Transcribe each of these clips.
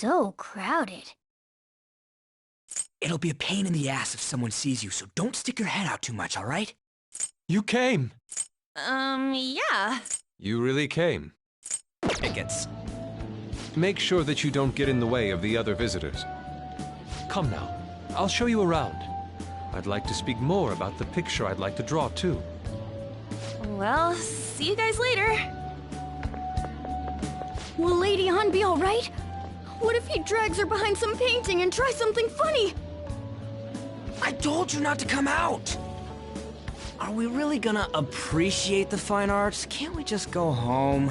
so crowded. It'll be a pain in the ass if someone sees you, so don't stick your head out too much, all right? You came. Yeah. You really came. Tickets. Make sure that you don't get in the way of the other visitors. Come now, I'll show you around. I'd like to speak more about the picture I'd like to draw, too. Well, see you guys later. Will Lady Han be alright? What if he drags her behind some painting and tries something funny? I told you not to come out! Are we really gonna appreciate the fine arts? Can't we just go home?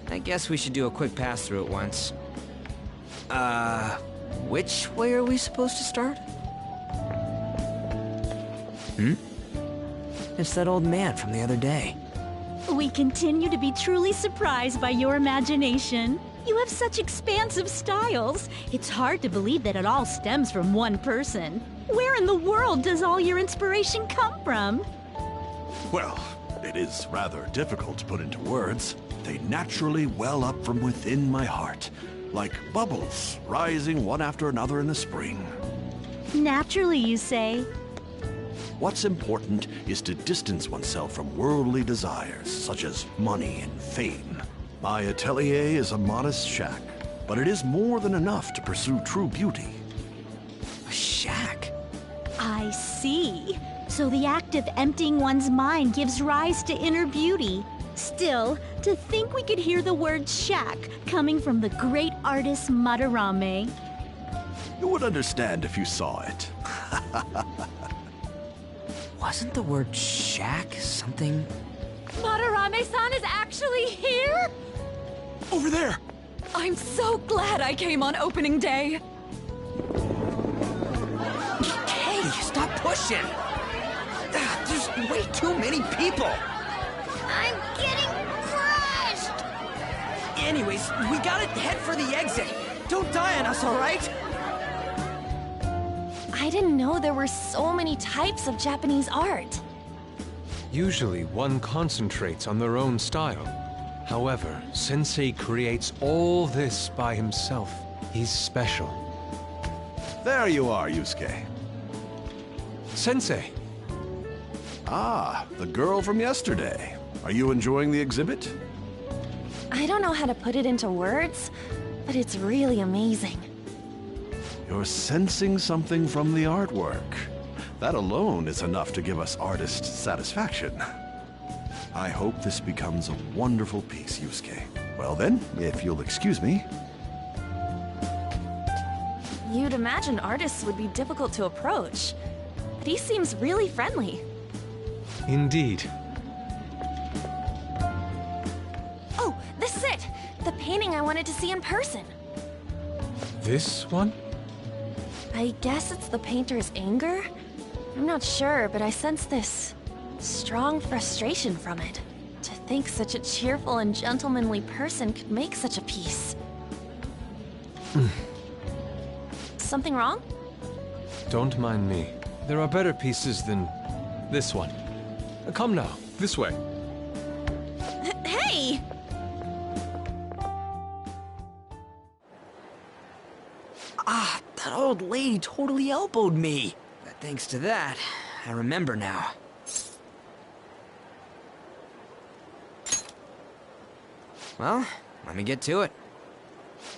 I guess we should do a quick pass through it once. Which way are we supposed to start? It's that old man from the other day. We continue to be truly surprised by your imagination. You have such expansive styles. It's hard to believe that it all stems from one person. Where in the world does all your inspiration come from? Well, it is rather difficult to put into words. They naturally well up from within my heart, like bubbles rising one after another in the spring. Naturally, you say. What's important is to distance oneself from worldly desires, such as money and fame. My atelier is a modest shack, but it is more than enough to pursue true beauty. A shack? I see. So the act of emptying one's mind gives rise to inner beauty. Still, to think we could hear the word shack coming from the great artist Madarame. You would understand if you saw it. Wasn't the word shack something? Madarame-san is actually here? Over there! I'm so glad I came on opening day. Hey, stop pushing! There's way too many people! I'm getting crushed! Anyways, we gotta head for the exit. Don't die on us, all right? I didn't know there were so many types of Japanese art. Usually, one concentrates on their own style. However, Sensei creates all this by himself. He's special. There you are, Yusuke. Sensei! Ah, the girl from yesterday. Are you enjoying the exhibit? I don't know how to put it into words, but it's really amazing. You're sensing something from the artwork. That alone is enough to give us artist satisfaction. I hope this becomes a wonderful piece, Yusuke. Well then, if you'll excuse me. You'd imagine artists would be difficult to approach, but he seems really friendly. Indeed. Oh, this is it! The painting I wanted to see in person. This one? I guess it's the painter's anger? I'm not sure, but I sense this strong frustration from it. To think such a cheerful and gentlemanly person could make such a piece. Something wrong? Don't mind me. There are better pieces than this one. Come now, this way. Hey! That old lady totally elbowed me. But thanks to that, I remember now. Well, let me get to it.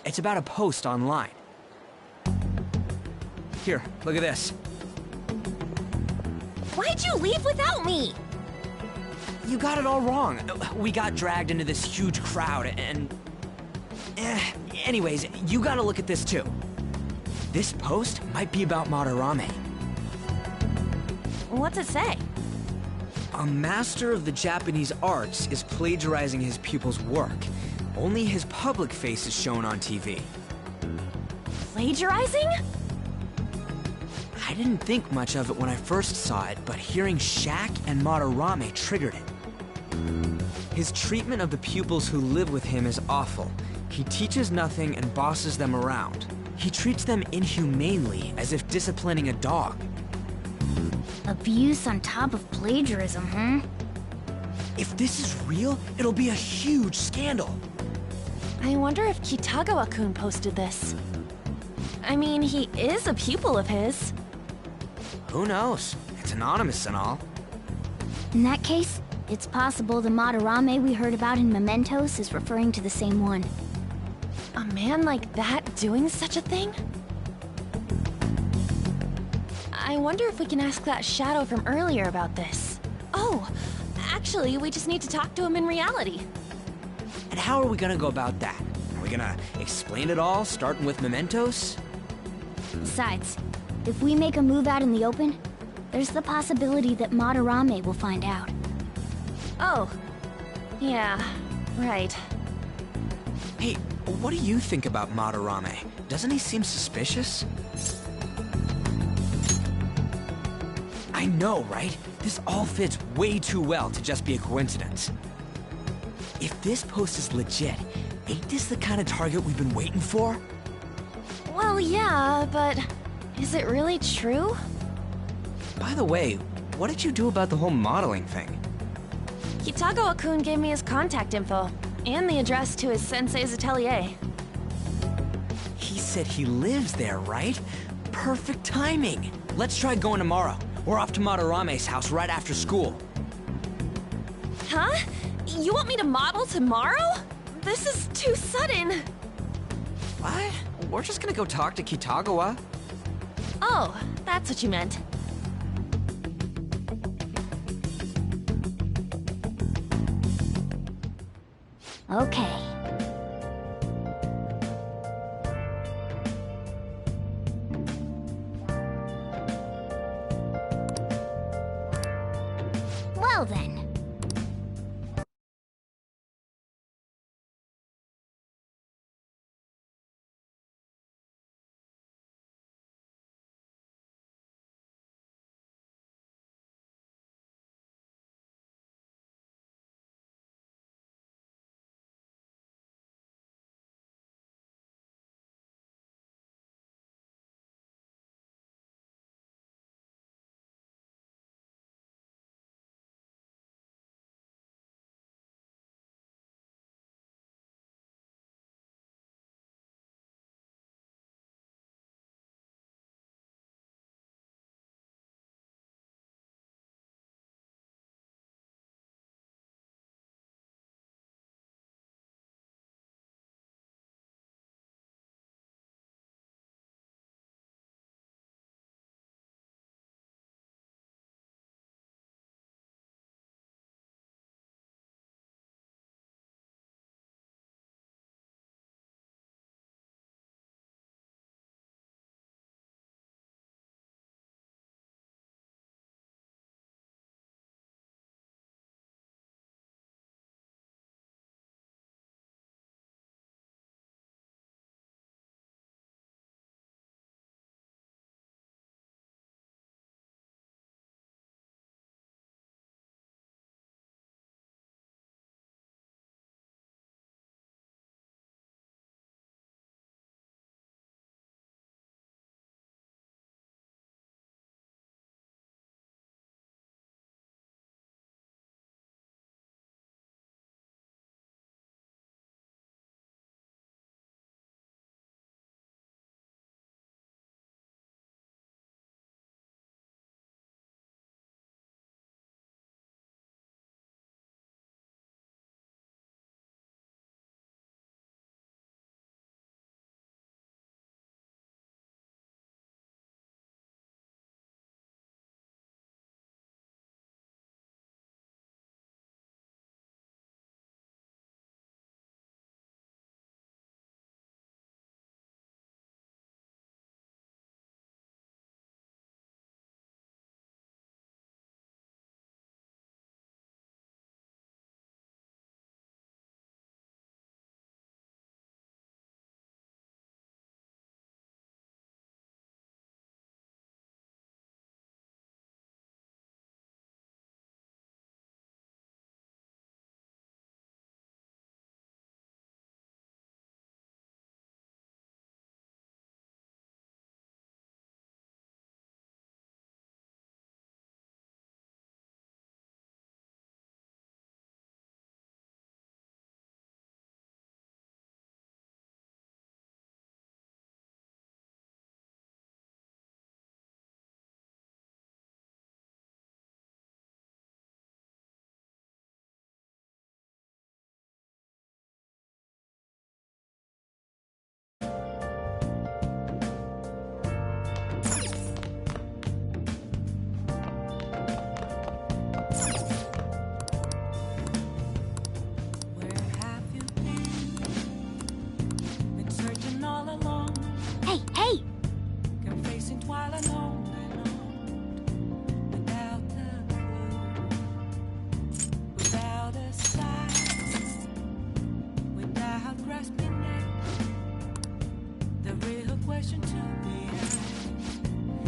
It's about a post online. Here, look at this. Why'd you leave without me? You got it all wrong. We got dragged into this huge crowd and... Anyways, you gotta look at this too. This post might be about Madarame. What's it say? A master of the Japanese arts is plagiarizing his pupil's work. Only his public face is shown on TV. Plagiarizing? I didn't think much of it when I first saw it, but hearing Shack and Madarame triggered it. His treatment of the pupils who live with him is awful. He teaches nothing and bosses them around. He treats them inhumanely, as if disciplining a dog. Abuse on top of plagiarism, huh? If this is real, it'll be a huge scandal. I wonder if Kitagawa-kun posted this. I mean, he is a pupil of his. Who knows? It's anonymous and all. In that case, it's possible the Madarame we heard about in Mementos is referring to the same one. A man like that doing such a thing? I wonder if we can ask that shadow from earlier about this. Oh, actually, we just need to talk to him in reality. And how are we gonna go about that? Are we gonna explain it all, starting with Mementos? Besides, if we make a move out in the open, there's the possibility that Madarame will find out. Oh, yeah, right. Hey, what do you think about Madarame? Doesn't he seem suspicious? I know, right? This all fits way too well to just be a coincidence. If this post is legit, ain't this the kind of target we've been waiting for? Well, yeah, but is it really true? By the way, what did you do about the whole modeling thing? Kitagawa-kun gave me his contact info, and the address to his sensei's atelier. He said he lives there, right? Perfect timing. Let's try going tomorrow. We're off to Madarame's house right after school. Huh? You want me to model tomorrow? This is too sudden. What? We're just gonna go talk to Kitagawa. Oh, that's what you meant. Okay. Well then.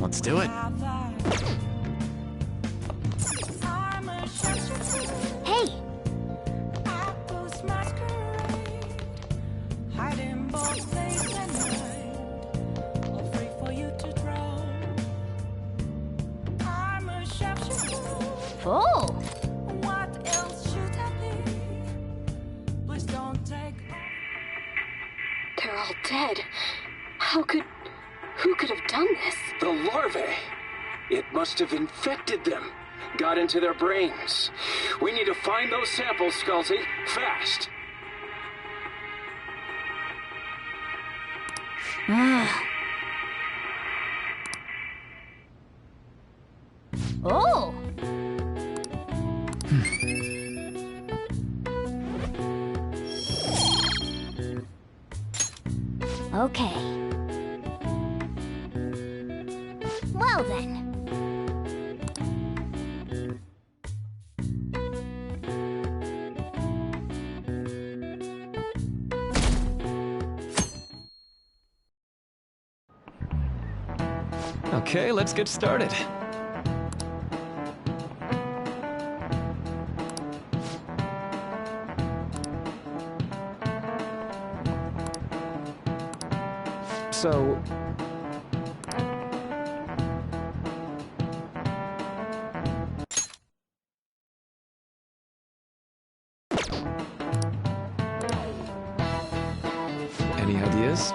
Let's do it. Hey! Oh! What else should I be? Please don't take. They're all dead. Who could have done this? The larvae! It must have infected them. Got into their brains. We need to find those samples, Skullsy. Fast! Oh! Okay. Well then. Okay, let's get started. So... Any ideas?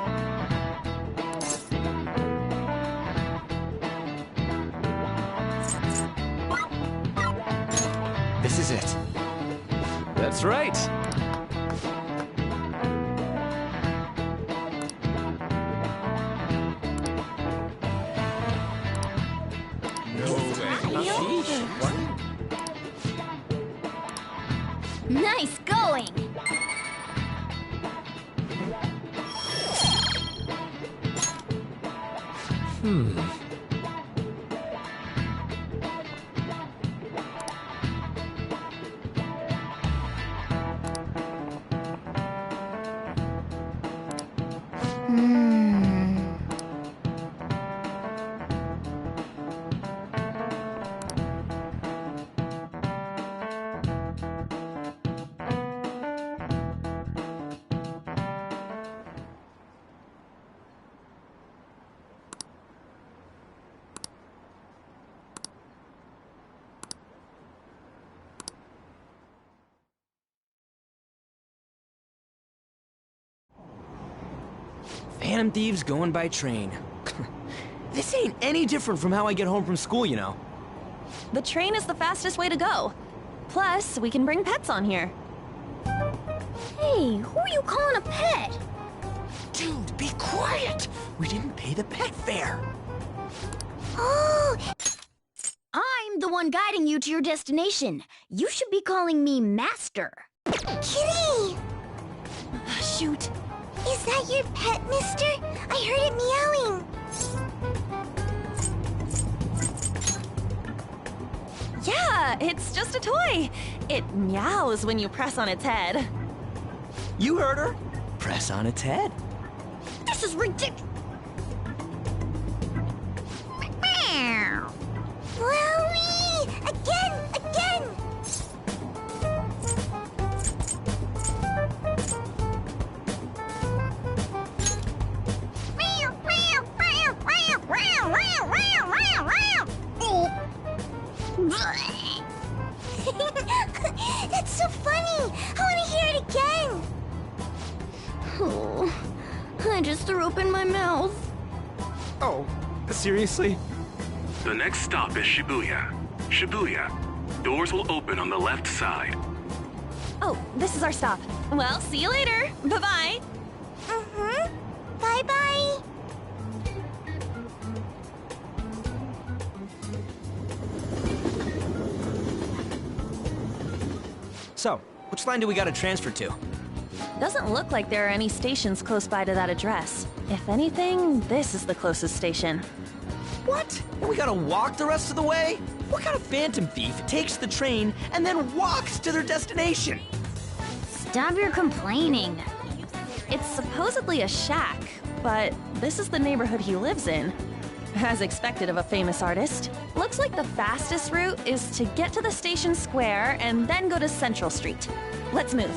This is it. That's right. Nice going! Phantom thieves going by train. This ain't any different from how I get home from school, you know. The train is the fastest way to go. Plus, we can bring pets on here. Hey, who are you calling a pet? Dude, be quiet! We didn't pay the pet fare. Oh! I'm the one guiding you to your destination. You should be calling me Master. Kitty! Shoot. Is that your pet, mister? I heard it meowing. Yeah, it's just a toy. It meows when you press on its head. You heard her. Press on its head. This is ridiculous. Wowie! Again! That's so funny! I want to hear it again! Oh, I just threw open my mouth. Oh, seriously? The next stop is Shibuya. Shibuya. Doors will open on the left side. Oh, this is our stop. Well, see you later. Bye-bye. Bye-bye. So, which line do we gotta transfer to? Doesn't look like there are any stations close by to that address. If anything, this is the closest station. What? And we gotta walk the rest of the way? What kind of phantom thief takes the train and then walks to their destination? Stop your complaining. It's supposedly a shack, but this is the neighborhood he lives in. As expected of a famous artist. Looks like the fastest route is to get to the station square and then go to Central Street. Let's move.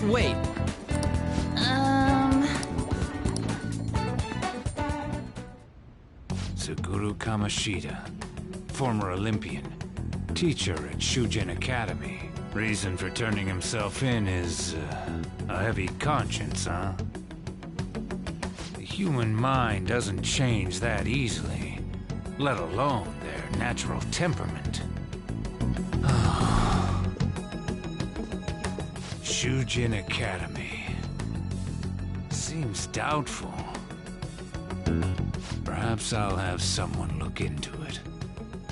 Wait, Suguru Kamoshida, former Olympian, teacher at Shujin Academy. Reason for turning himself in is a heavy conscience, huh? The human mind doesn't change that easily, let alone their natural temperament. Shujin Academy. Seems doubtful. Perhaps I'll have someone look into it,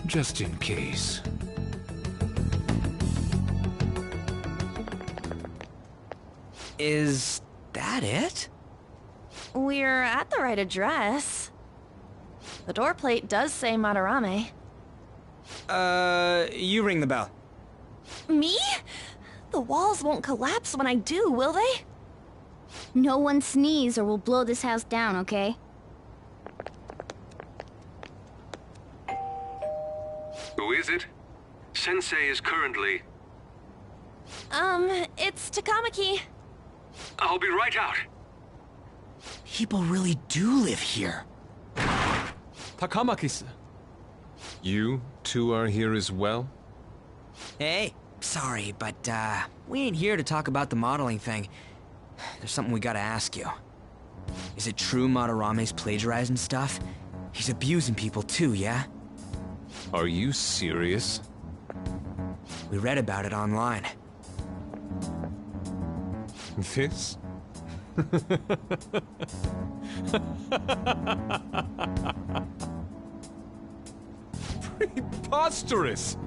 just in case. is that it? We're at the right address. The door plate does say Madarame. You ring the bell. Me? The walls won't collapse when I do, will they? No one sneeze or we'll blow this house down, okay? Who is it? Sensei is currently... It's Takamaki. I'll be right out. People really do live here. Takamaki-san. You two are here as well? Hey, sorry, but, we ain't here to talk about the modeling thing. There's something we gotta ask you. Is it true Madarame's plagiarizing stuff? He's abusing people too, yeah? Are you serious? We read about it online. This? Preposterous!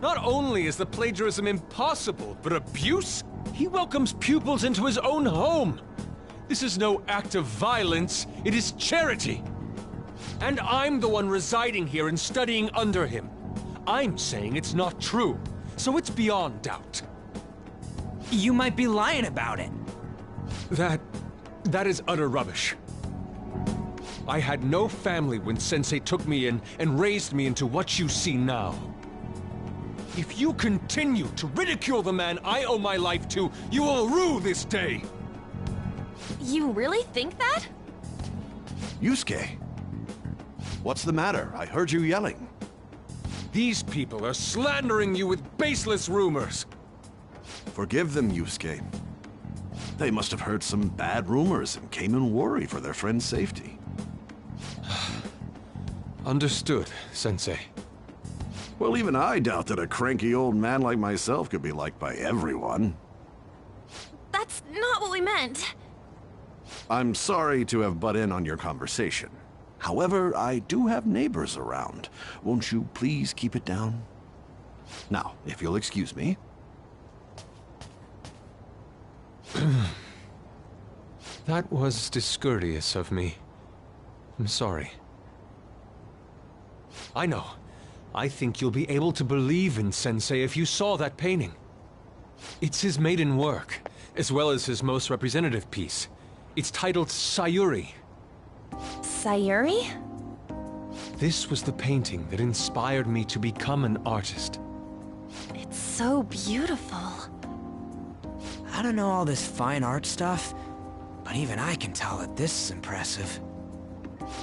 Not only is the plagiarism impossible, but abuse? He welcomes pupils into his own home! This is no act of violence, it is charity! And I'm the one residing here and studying under him. I'm saying it's not true, so it's beyond doubt. You might be lying about it. That is utter rubbish. I had no family when Sensei took me in and raised me into what you see now. If you continue to ridicule the man I owe my life to, you will rue this day! You really think that? Yusuke, what's the matter? I heard you yelling. These people are slandering you with baseless rumors. Forgive them, Yusuke. They must have heard some bad rumors and came in worry for their friend's safety. Understood, Sensei. Well, even I doubt that a cranky old man like myself could be liked by everyone. That's not what we meant. I'm sorry to have butt in on your conversation. However, I do have neighbors around. Won't you please keep it down? Now, if you'll excuse me. That was discourteous of me. I'm sorry. I know. I think you'll be able to believe in Sensei if you saw that painting. It's his maiden work, as well as his most representative piece. It's titled Sayuri. Sayuri? This was the painting that inspired me to become an artist. It's so beautiful. I don't know all this fine art stuff, but even I can tell that this is impressive.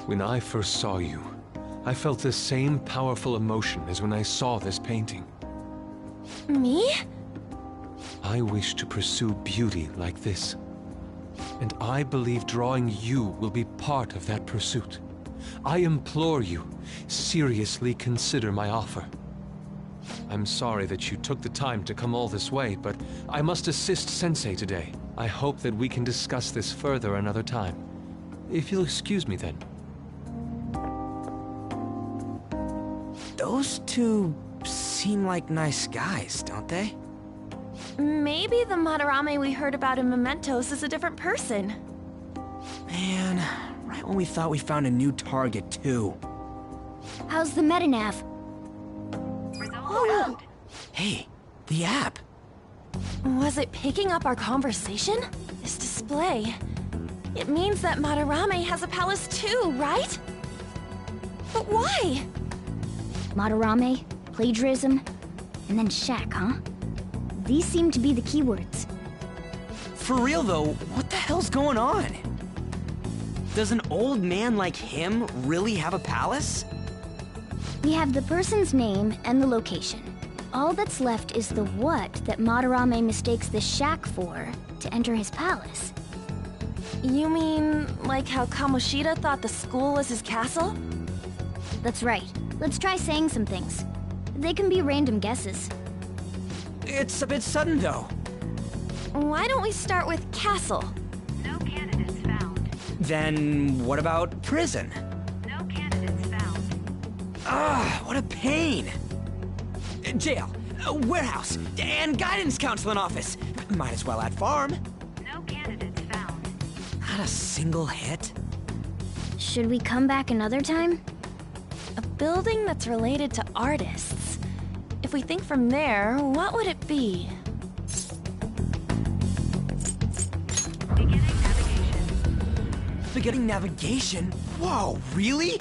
When I first saw you, I felt the same powerful emotion as when I saw this painting. Me? I wish to pursue beauty like this. And I believe drawing you will be part of that pursuit. I implore you, seriously consider my offer. I'm sorry that you took the time to come all this way, but I must assist Sensei today. I hope that we can discuss this further another time. If you'll excuse me then. Those two seem like nice guys, don't they? Maybe the Madarame we heard about in Mementos is a different person. Man, Oh, we thought we found a new target, too. How's the metanav? Oh, Hey, the app. was it picking up our conversation? This display. It means that Madarame has a palace too, right? But why? Madarame, plagiarism, and then Shaq, huh? These seem to be the keywords. For real, though, what the hell's going on? Does an old man like him really have a palace? We have the person's name and the location. All that's left is the what that Madarame mistakes the shack for to enter his palace. You mean, like how Kamoshida thought the school was his castle? That's right. Let's try saying some things. They can be random guesses. It's a bit sudden, though. Why don't we start with castle? No candidates found. Then what about prison? No candidates found. Ah, what a pain! Jail, warehouse, and guidance counseling office. Might as well add farm. No candidates found. Not a single hit? Should we come back another time? A building that's related to artists. If we think from there, what would it be? Beginning navigation. Beginning navigation? Whoa, really?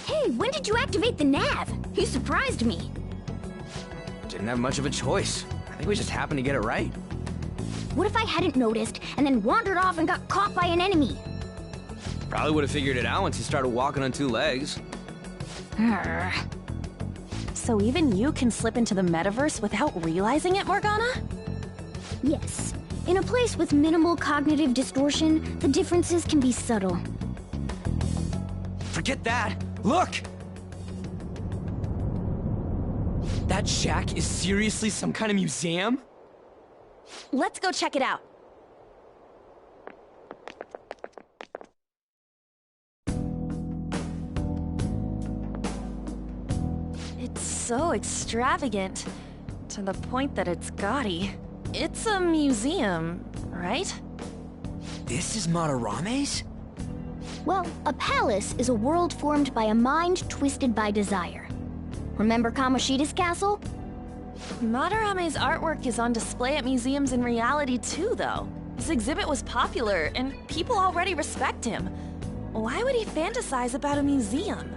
Hey, when did you activate the nav? You surprised me. Didn't have much of a choice. I think we just happened to get it right. What if I hadn't noticed and then wandered off and got caught by an enemy? Probably would have figured it out once he started walking on two legs. Arr. So even you can slip into the metaverse without realizing it, Morgana? Yes. In a place with minimal cognitive distortion, the differences can be subtle. Forget that! Look! That shack is seriously some kind of museum? Let's go check it out. It's so extravagant, to the point that it's gaudy. It's a museum, right? This is Madarame's? Well, a palace is a world formed by a mind twisted by desire. Remember Kamoshida's castle? Madarame's artwork is on display at museums in reality too, though. His exhibit was popular, and people already respect him. Why would he fantasize about a museum?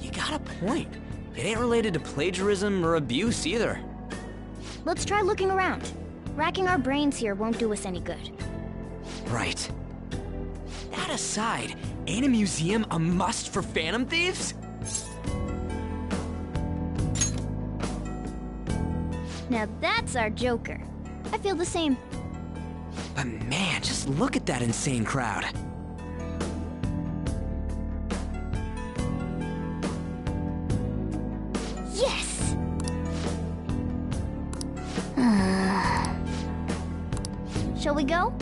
You got a point. It ain't related to plagiarism or abuse either. Let's try looking around. Racking our brains here won't do us any good. Right. That aside, ain't a museum a must for Phantom Thieves? Now that's our Joker. I feel the same. But man, just look at that insane crowd. Yes! Shall we go?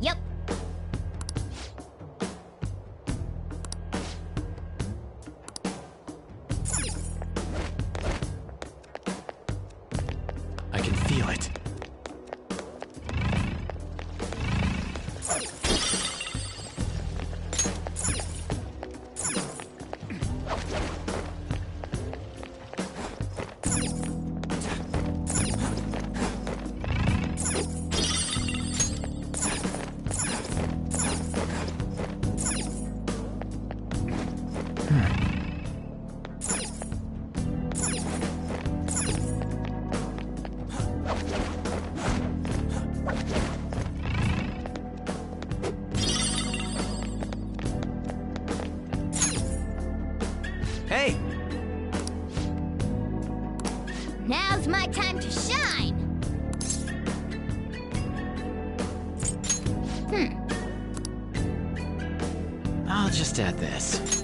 Yep. I can feel it. Hey! Now's my time to shine! I'll just add this.